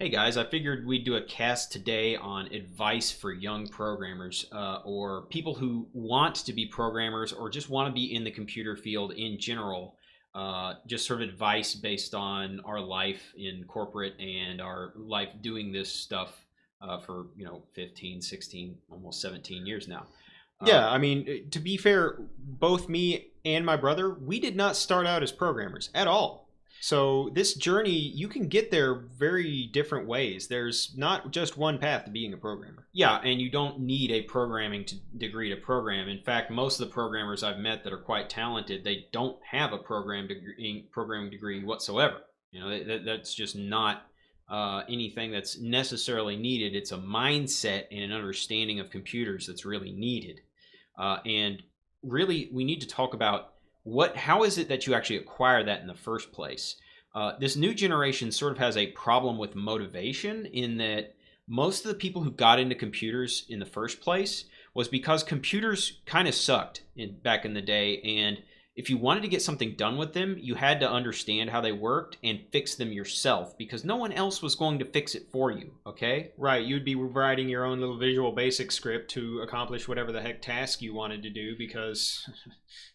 Hey guys, I figured we'd do a cast today on advice for young programmers or people who want to be programmers or just want to be in the computer field in general. Just sort of advice based on our life in corporate and our life doing this stuff for, 15, 16, almost 17 years now. Yeah, I mean, to be fair, both me and my brother, we did not start out as programmers at all. So this journey, you can get there very different ways. There's not just one path to being a programmer. Yeah, and you don't need a degree to program. In fact, most of the programmers I've met that are quite talented, they don't have a programming degree whatsoever. That's just not anything that's necessarily needed. It's a mindset and an understanding of computers that's really needed. And really, we need to talk about how is it that you actually acquire that in the first place. This new generation sort of has a problem with motivation in that most of the people who got into computers in the first place was because computers kind of sucked back in the day, and if you wanted to get something done with them, you had to understand how they worked and fix them yourself because no one else was going to fix it for you, okay? Right, you'd be writing your own little Visual Basic script to accomplish whatever the heck task you wanted to do because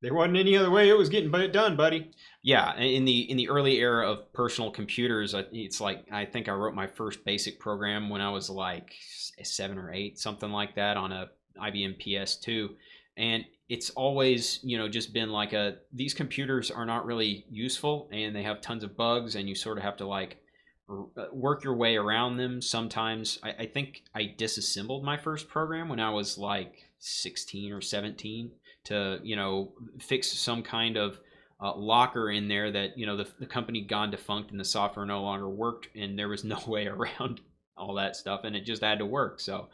there wasn't any other way it was getting done, buddy. Yeah, in the early era of personal computers, it's like I think I wrote my first basic program when I was like 7 or 8, something like that, on a IBM PS2, and it's always just been like these computers are not really useful and they have tons of bugs and you sort of have to like work your way around them. Sometimes I think I disassembled my first program when I was like 16 or 17 to fix some kind of locker in there that the company gone defunct and the software no longer worked and there was no way around all that stuff and it just had to work. So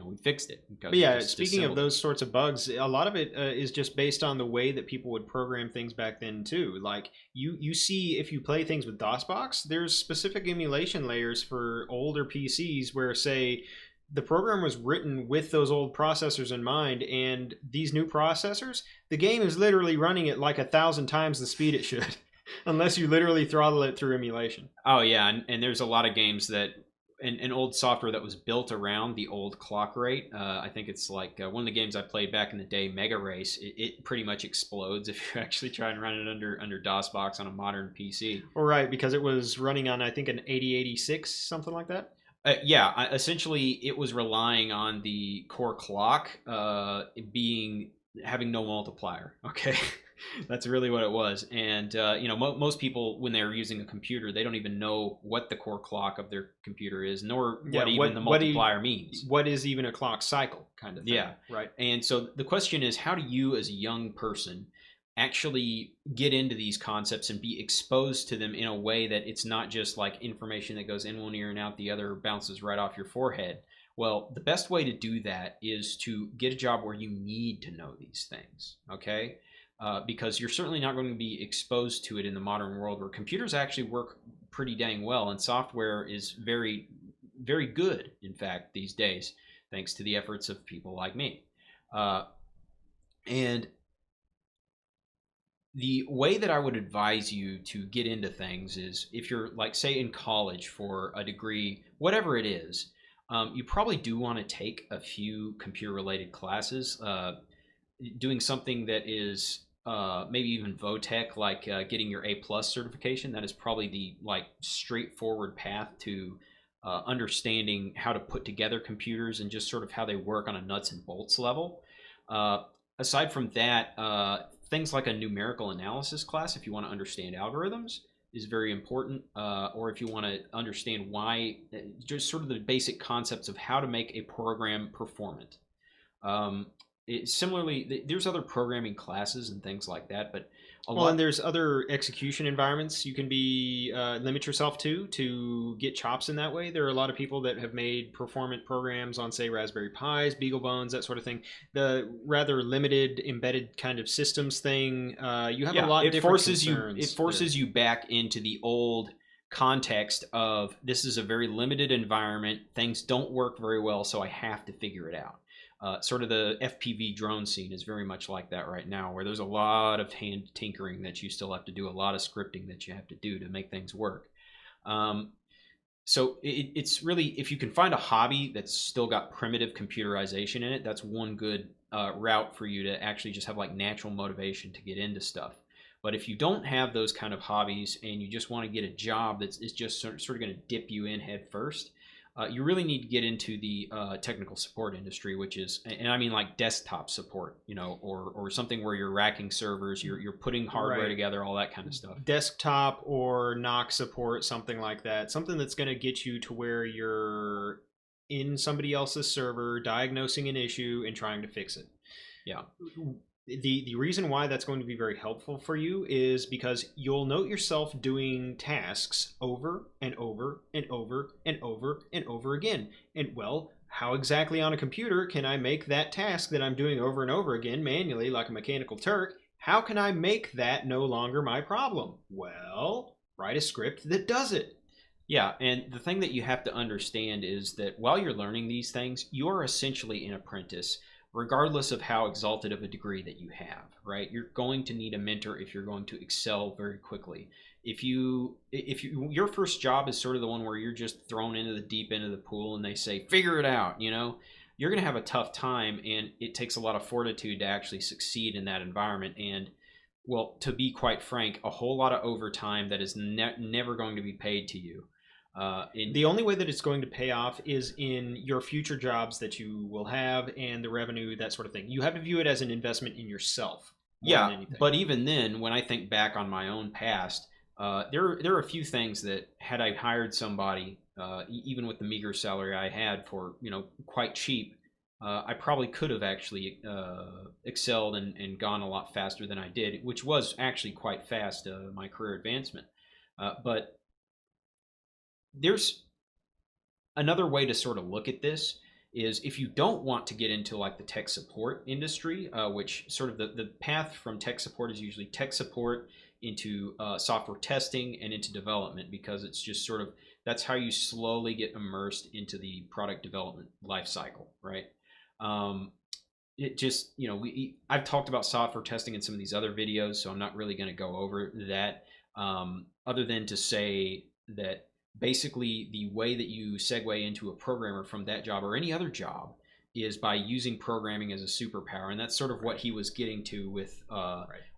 we fixed it because But we yeah, just speaking of assembled it. those sorts of bugs, a lot of it is just based on the way that people would program things back then too. Like you see, if you play things with DOSBox, there's specific emulation layers for older PCs where, say, the program was written with those old processors in mind, and these new processors, the game is literally running at like 1,000 times the speed it should, unless you literally throttle it through emulation. Oh yeah, and there's a lot of games that an old software that was built around the old clock rate. I think it's like one of the games I played back in the day, Mega Race. It pretty much explodes if you actually try and run it under DOSBox on a modern PC. All right, because it was running on, I think, an 8086, something like that. Yeah, essentially it was relying on the core clock being having no multiplier. Okay, that's really what it was. And most people when they're using a computer, they don't even know what the core clock of their computer is, nor Yeah, what even the multiplier means. what is even a clock cycle kind of thing? Yeah, Right. and so the question is, how do you, as a young person, actually get into these concepts and be exposed to them in a way that it's not just like information that goes in one ear and out the other, bounces right off your forehead? Well, the best way to do that is to get a job where you need to know these things, okay? Because you're certainly not going to be exposed to it in the modern world where computers actually work pretty dang well and software is very, very good, in fact, these days, thanks to the efforts of people like me. And the way that I would advise you to get into things is if you're, like, say, in college for a degree, whatever it is, you probably do want to take a few computer related classes. Doing something that is maybe even VOTech, like getting your A+ certification, that is probably the like straightforward path to understanding how to put together computers and just sort of how they work on a nuts and bolts level. Uh, Aside from that, things like a numerical analysis class, if you want to understand algorithms, is very important. Or if you want to understand why, just sort of the basic concepts of how to make a program performant. Similarly, there's other programming classes and things like that, but a Well, and lot. there's other execution environments you can be limit yourself to get chops in that way. There are a lot of people that have made performant programs on, say, Raspberry Pis, BeagleBones, that sort of thing. The rather limited embedded kind of systems thing, you have a Yeah, lot it different forces you it concerns there. forces you back into the old context of this is a very limited environment. Things don't work very well, so I have to figure it out. Sort of the FPV drone scene is very much like that right now, where there's a lot of hand tinkering that you still have to do, a lot of scripting that you have to do to make things work. Um, So it's really, if you can find a hobby that's still got primitive computerization in it, that's one good route for you to actually just have like natural motivation to get into stuff. But if you don't have those kind of hobbies and you just want to get a job that's is just sort of going to dip you in head first, you really need to get into the technical support industry, which is, and I mean like desktop support, or something where you're racking servers, you're putting hardware Right. together, all that kind of stuff. Desktop or knock support, something like that. Something that's going to get you to where you're in somebody else's server, diagnosing an issue and trying to fix it. Yeah. The reason why that's going to be very helpful for you is because you'll note yourself doing tasks over and over and over and over and over again. And well, how exactly on a computer can I make that task that I'm doing over and over again manually like a mechanical Turk? How can I make that no longer my problem? Well, write a script that does it. Yeah, and the thing that you have to understand is that while you're learning these things, you're essentially an apprentice, regardless of how exalted of a degree that you have, right? You're going to need a mentor if you're going to excel very quickly. If you your first job is sort of the one where you're just thrown into the deep end of the pool and they say, figure it out, you're going to have a tough time, and it takes a lot of fortitude to actually succeed in that environment. And well, to be quite frank, a whole lot of overtime that is never going to be paid to you. The only way that it's going to pay off is in your future jobs that you will have and the revenue, that sort of thing. You have to view it as an investment in yourself more than Yeah, anything. but even then, when I think back on my own past, there are a few things that had I hired somebody, even with the meager salary I had for quite cheap, I probably could have actually excelled and gone a lot faster than I did, which was actually quite fast, my career advancement. But there's another way to sort of look at this is if you don't want to get into like the tech support industry, which sort of the path from tech support is usually tech support into software testing and into development, because it's just sort of that's how you slowly get immersed into the product development life cycle, right? It just I've talked about software testing in some of these other videos, so I'm not really going to go over that, other than to say that basically the way that you segue into a programmer from that job or any other job is by using programming as a superpower. And that's sort of what he was getting to with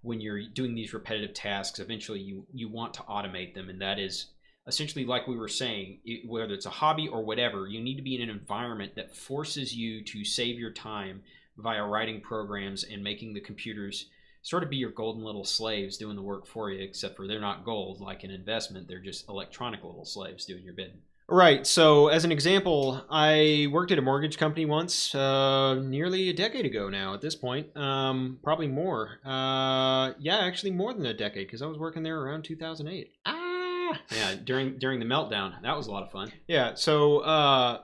when you're doing these repetitive tasks. Eventually you want to automate them, and that is essentially, like we were saying, whether it's a hobby or whatever, you need to be in an environment that forces you to save your time via writing programs and making the computers sort of be your golden little slaves doing the work for you, except for they're not gold like an investment. They're just electronic little slaves doing your bidding. Right. So, as an example, I worked at a mortgage company once, nearly a decade ago now. At this point, probably more. Yeah, actually more than a decade, because I was working there around 2008. Yeah, during the meltdown, that was a lot of fun. Yeah. So,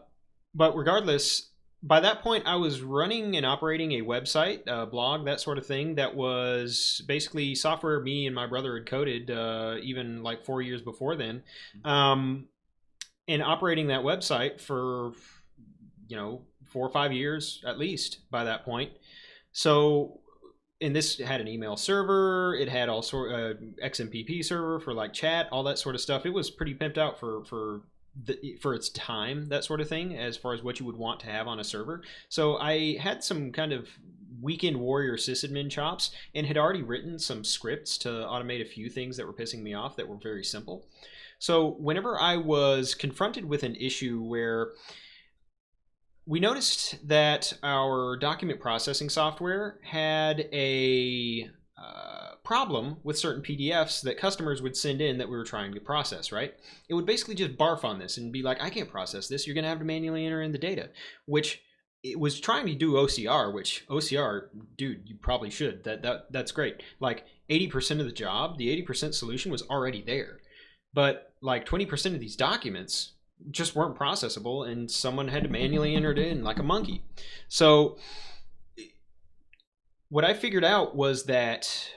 but regardless, by that point, I was running and operating a website, a blog, that sort of thing. That was basically software me and my brother had coded, even like 4 years before then. And operating that website for 4 or 5 years at least by that point. So, and this had an email server, it had all sort XMPP server for like chat, all that sort of stuff. It was pretty pimped out for its time, that sort of thing, as far as what you would want to have on a server. So I had some kind of weekend warrior sysadmin chops and had already written some scripts to automate a few things that were pissing me off that were very simple. So whenever I was confronted with an issue where we noticed that our document processing software had a problem with certain PDFs that customers would send in that we were trying to process, right? It would basically just barf on this and be like, I can't process this. You're going to have to manually enter in the data, which it was trying to do OCR, which OCR, dude, you probably should. That's great. Like 80% of the job, the 80% solution was already there. But like 20% of these documents just weren't processable, and someone had to manually enter it in like a monkey. So what I figured out was that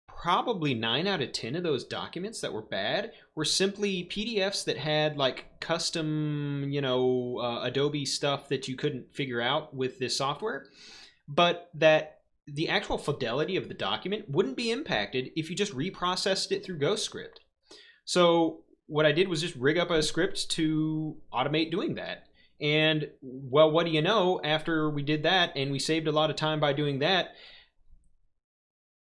probably 9 out of 10 of those documents that were bad were simply PDFs that had like custom, Adobe stuff that you couldn't figure out with this software, but that the actual fidelity of the document wouldn't be impacted if you just reprocessed it through GhostScript. So what I did was just rig up a script to automate doing that. And well, what do you know? After we did that, and we saved a lot of time by doing that,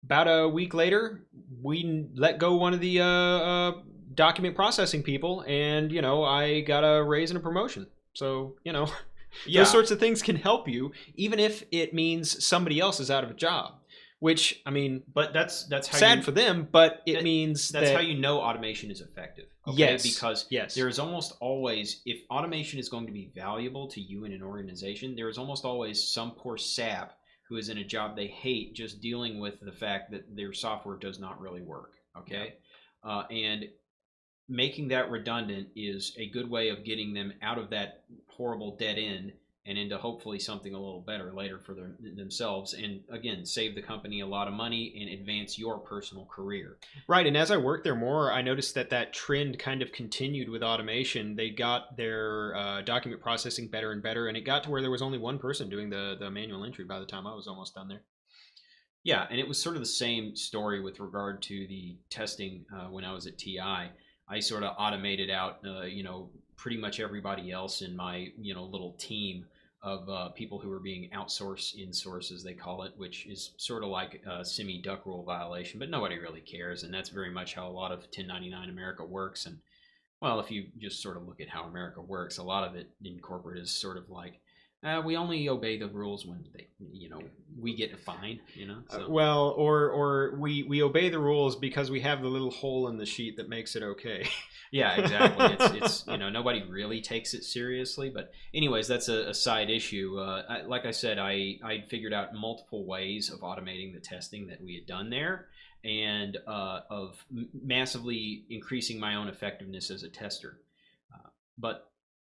about a week later, we let go one of the document processing people, and I got a raise and a promotion. So Yeah, those sorts of things can help you, even if it means somebody else is out of a job. Which, I mean, but that's how sad you, for them, but it that, means that's that how you know automation is effective. Okay, yes, because yes, there is almost always, if automation is going to be valuable to you in an organization, there is almost always some poor sap who is in a job they hate just dealing with the fact that their software does not really work. Okay, and making that redundant is a good way of getting them out of that horrible dead end and into hopefully something a little better later for themselves, and again save the company a lot of money and advance your personal career. right. And as I worked there more, I noticed that trend kind of continued with automation. They got their document processing better and better, and it got to where there was only one person doing the manual entry by the time I was almost done there. Yeah, and it was sort of the same story with regard to the testing when I was at TI. I sort of automated out, pretty much everybody else in my, little team of people who were being outsourced in source, as they call it, which is sort of like a semi duck rule violation, but nobody really cares, and that's very much how a lot of 1099 America works. And well, if you just sort of look at how America works, a lot of it in corporate is sort of like, we only obey the rules when we get a fine, So Well, or we obey the rules because we have the little hole in the sheet that makes it okay. yeah, exactly. It's nobody really takes it seriously, but anyways, that's a side issue. Like I said, I figured out multiple ways of automating the testing that we had done there, and of massively increasing my own effectiveness as a tester. But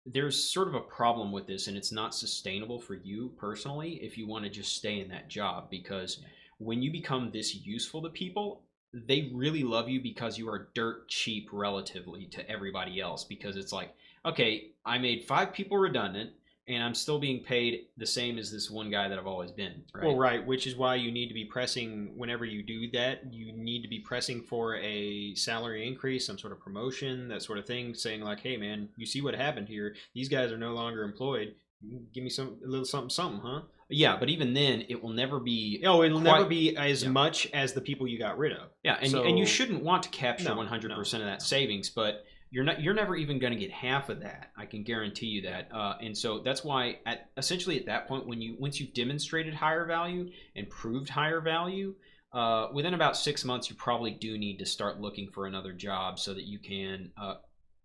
there's sort of a problem with this, and it's not sustainable for you personally if you want to just stay in that job, because when you become this useful to people, they really love you because you are dirt cheap relatively to everybody else, because it's like, okay, I made 5 people redundant and I'm still being paid the same as this one guy that I've always been, right? Well, right, which is why you need to be pressing whenever you do that. You need to be pressing for a salary increase, some sort of promotion, that sort of thing, saying like, "Hey, man, you see what happened here? These guys are no longer employed. Give me a little something, something, huh?" Yeah, but even then it will never be Oh, it'll never quite. be as Yeah. much as the people you got rid of. Yeah, and you shouldn't want to capture No, 100% of that no. savings, but you're never even going to get half of that. I can guarantee you that. And so that's why essentially at that point, once you've demonstrated higher value and proved higher value, within about 6 months, you probably do need to start looking for another job so that you can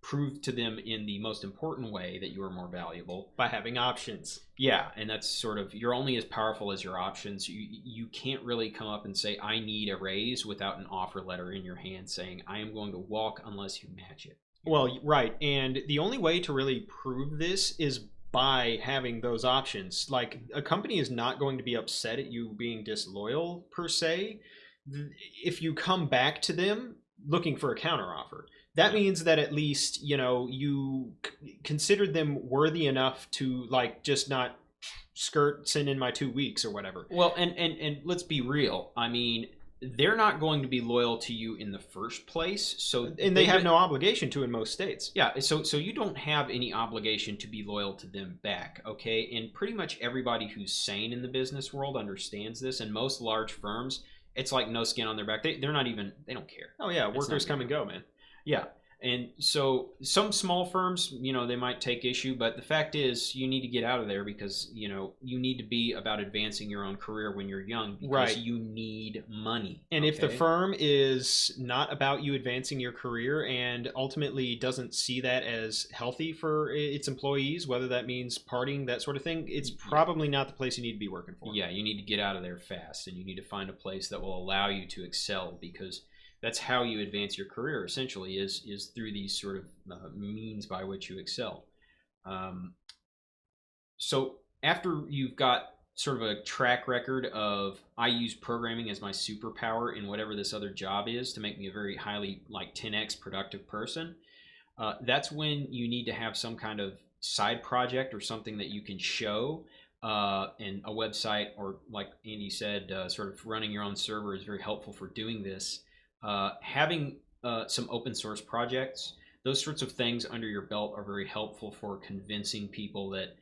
prove to them in the most important way that you are more valuable. By having options. Yeah, and that's sort of, you're only as powerful as your options. You can't really come up and say I need a raise without an offer letter in your hand saying I am going to walk unless you match it. Well, right, and the only way to really prove this is by having those options. Like, a company is not going to be upset at you being disloyal per se if you come back to them looking for a counteroffer. That means that at least you considered them worthy enough to like just not send in my 2 weeks or whatever. Well, and let's be real. I mean, they're not going to be loyal to you in the first place, so And they have no obligation to in most states. yeah, so you don't have any obligation to be loyal to them back, okay? And pretty much everybody who's sane in the business world understands this, and most large firms, it's like no skin on their back. They don't care. Oh yeah, It's workers not come and go, man. Yeah. And so some small firms, they might take issue, but the fact is you need to get out of there because, you need to be about advancing your own career when you're young because Right. you need money. And if the okay? firm is not about you advancing your career and ultimately doesn't see that as healthy for its employees, whether that means partying, that sort of thing, it's probably not the place you need to be working for. Yeah, you need to get out of there fast, and you need to find a place that will allow you to excel, because that's how you advance your career essentially is through these sort of means by which you excel. So after you've got sort of a track record of I use programming as my superpower in whatever this other job is to make me a very highly like 10x productive person, that's when you need to have some kind of side project or something that you can show. And a website, or like Andy said, sort of running your own server is very helpful for doing this. Having some open source projects those sorts of things under your belt are very helpful for convincing people that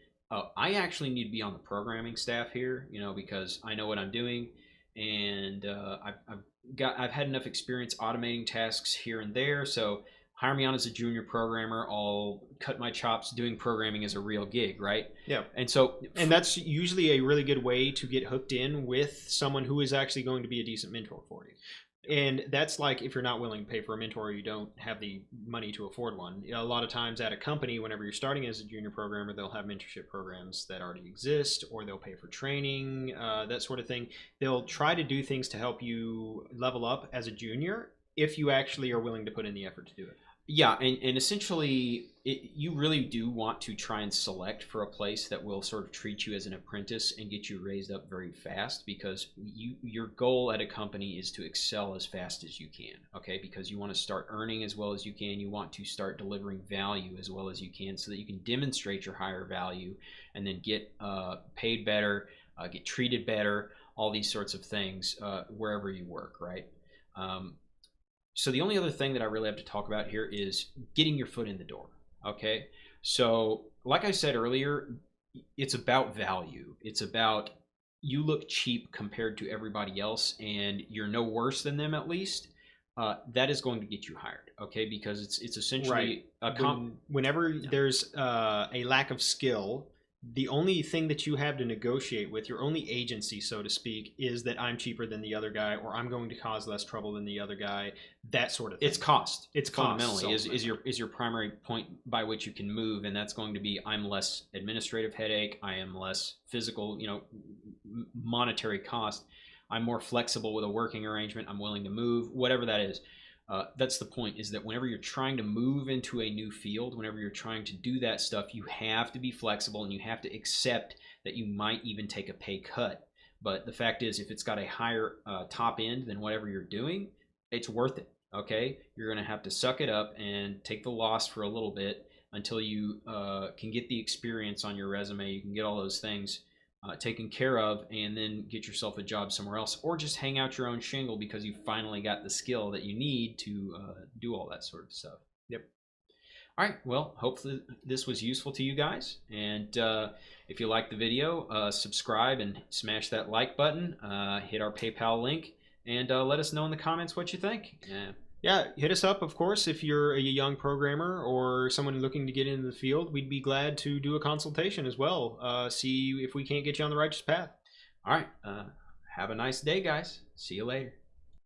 I actually need to be on the programming staff here, because I know what I'm doing, and I've had enough experience automating tasks here and there. So hire me on as a junior programmer. I'll cut my chops doing programming as a real gig, right? Yeah. And that's usually a really good way to get hooked in with someone who is actually going to be a decent mentor for you. And that's like if you're not willing to pay for a mentor, you don't have the money to afford one. A lot of times at a company, whenever you're starting as a junior programmer, they'll have mentorship programs that already exist, or they'll pay for training, that sort of thing. They'll try to do things to help you level up as a junior if you actually are willing to put in the effort to do it. Yeah, and essentially, you really do want to try and select for a place that will sort of treat you as an apprentice and get you raised up very fast, because your goal at a company is to excel as fast as you can, okay? Because you want to start earning as well as you can. You want to start delivering value as well as you can, so that you can demonstrate your higher value and then get paid better, get treated better, all these sorts of things wherever you work, right? So the only other thing that I really have to talk about here is getting your foot in the door, okay? So like I said earlier, it's about value. It's about you look cheap compared to everybody else, and you're no worse than them at least. That is going to get you hired, okay? Because it's essentially right. Whenever there's a lack of skill, the only thing that you have to negotiate with, your only agency, so to speak, is that I'm cheaper than the other guy, or I'm going to cause less trouble than the other guy. That sort of thing. It's cost. It's fundamentally cost, is your primary point by which you can move, and that's going to be I'm less administrative headache, I am less physical, monetary cost. I'm more flexible with a working arrangement. I'm willing to move, whatever that is. That's the point, is that whenever you're trying to move into a new field, whenever you're trying to do that stuff, you have to be flexible, and you have to accept that you might even take a pay cut. But the fact is, if it's got a higher top end than whatever you're doing, it's worth it, okay? You're going to have to suck it up and take the loss for a little bit until you can get the experience on your resume. You can get all those things taken care of, and then get yourself a job somewhere else, or just hang out your own shingle because you finally got the skill that you need to do all that sort of stuff. Yep. All right, well, hopefully this was useful to you guys, and if you like the video, subscribe and smash that like button, hit our PayPal link, and let us know in the comments what you think. Yeah, hit us up, of course, if you're a young programmer or someone looking to get into the field. We'd be glad to do a consultation as well, see if we can't get you on the righteous path. All right, have a nice day, guys. See you later.